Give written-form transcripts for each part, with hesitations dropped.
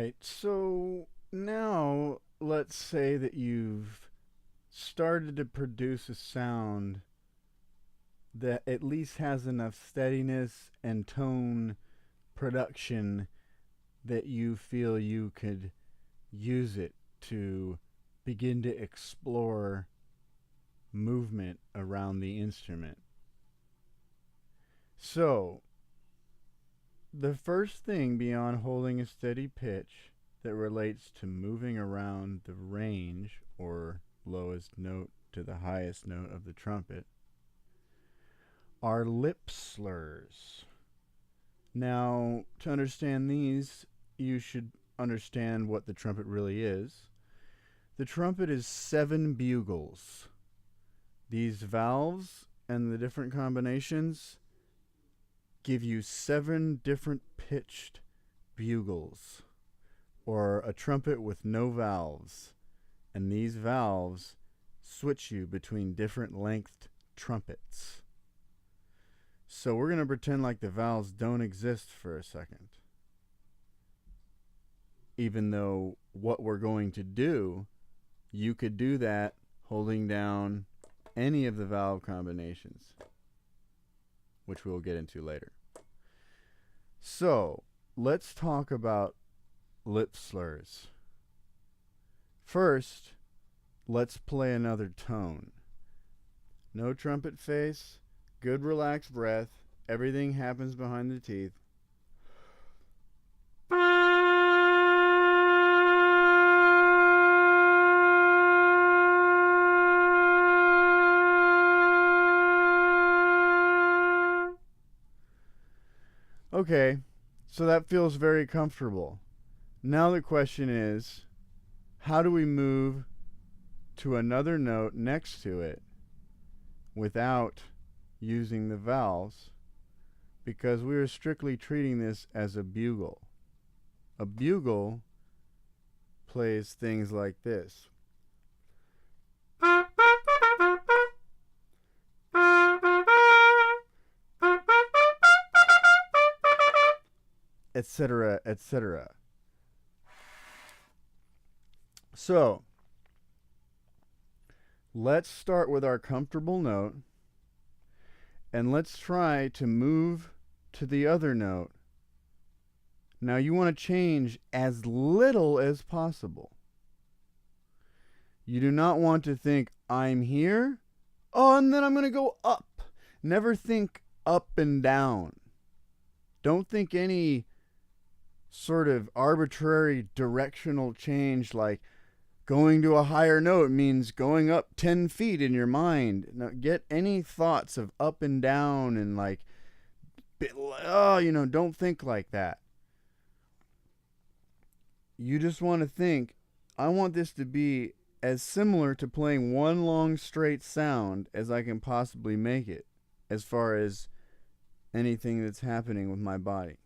right, so now let's say that you've started to produce a sound that at least has enough steadiness and tone production that you feel you could use it to begin to explore movement around the instrument. So, the first thing beyond holding a steady pitch that relates to moving around the range, or lowest note to the highest note of the trumpet, are lip slurs. Now, to understand these, you should understand what the trumpet really is. The trumpet is 7 bugles. These valves and the different combinations give you 7 different pitched bugles, or a trumpet with no valves. And these valves switch you between different lengthed trumpets. So we're going to pretend like the valves don't exist for a second. Even though what we're going to do, you could do that holding down any of the valve combinations, which we'll get into later. So let's talk about lip slurs. First, let's play another tone. No trumpet face, good relaxed breath, everything happens behind the teeth. Okay, so that feels very comfortable. Now the question is, how do we move to another note next to it without using the valves? Because we are strictly treating this as a bugle. A bugle plays things like this. Etc., etc. So, let's start with our comfortable note, and let's try to move to the other note. Now, you want to change as little as possible. You do not want to think, I'm here, oh, and then I'm going to go up. Never think up and down. Don't think any sort of arbitrary directional change like going to a higher note means going up 10 feet in your mind. Now, get any thoughts of up and down and like, don't think like that. You just want to think, I want this to be as similar to playing one long straight sound as I can possibly make it, as far as anything that's happening with my body.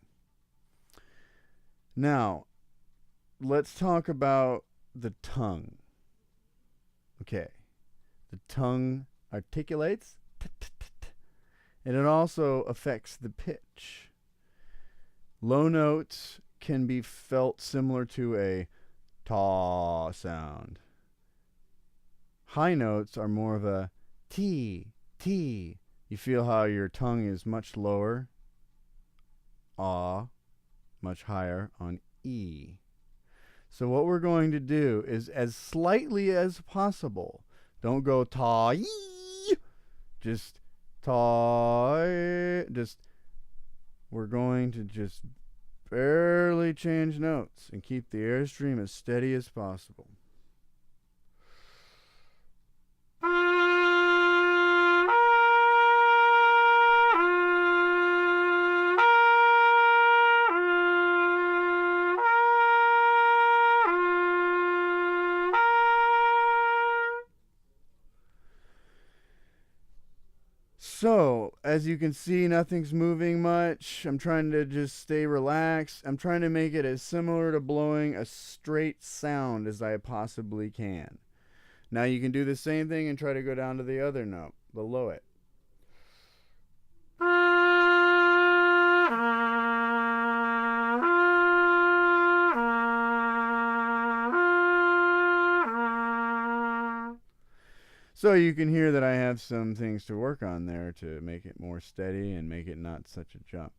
Now, let's talk about the tongue. Okay. The tongue articulates, and it also affects the pitch. Low notes can be felt similar to a ta sound. High notes are more of a t. You feel how your tongue is much lower. Ah. Much higher on E. So what we're going to do is, as slightly as possible, don't go ta, just ta, we're going to just barely change notes and keep the airstream as steady as possible. So, as you can see, nothing's moving much. I'm trying to just stay relaxed. I'm trying to make it as similar to blowing a straight sound as I possibly can. Now you can do the same thing and try to go down to the other note, below it. So you can hear that I have some things to work on there to make it more steady and make it not such a jump.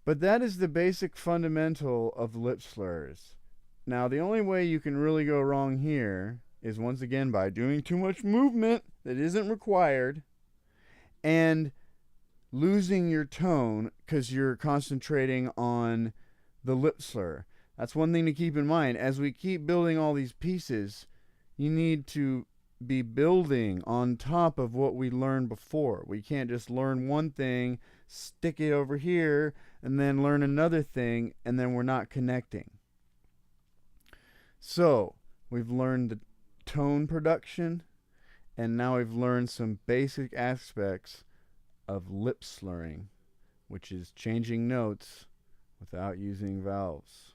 But that is the basic fundamental of lip slurs. Now, the only way you can really go wrong here is once again by doing too much movement that isn't required and losing your tone because you're concentrating on the lip slur. That's one thing to keep in mind. As we keep building all these pieces, you need to be building on top of what we learned before. We can't just learn one thing, stick it over here, and then learn another thing, and then we're not connecting. So, we've learned the tone production, and now we've learned some basic aspects of lip slurring, which is changing notes without using vowels.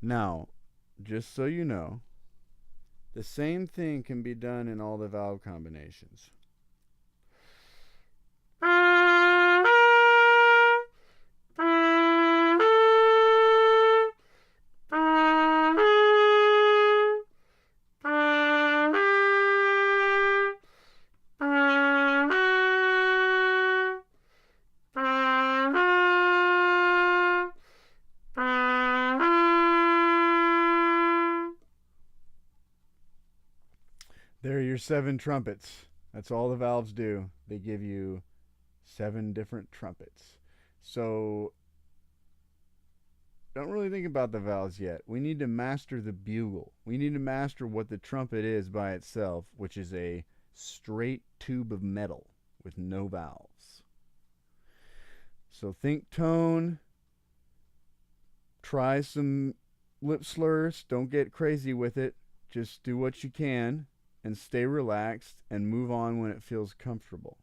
Now, just so you know, the same thing can be done in all the vowel combinations. There are your 7 trumpets. That's all the valves do. They give you 7 different trumpets. So don't really think about the vowels yet. We need to master the bugle. We need to master what the trumpet is by itself, which is a straight tube of metal with no valves. So think tone. Try some lip slurs. Don't get crazy with it. Just do what you can and stay relaxed and move on when it feels comfortable.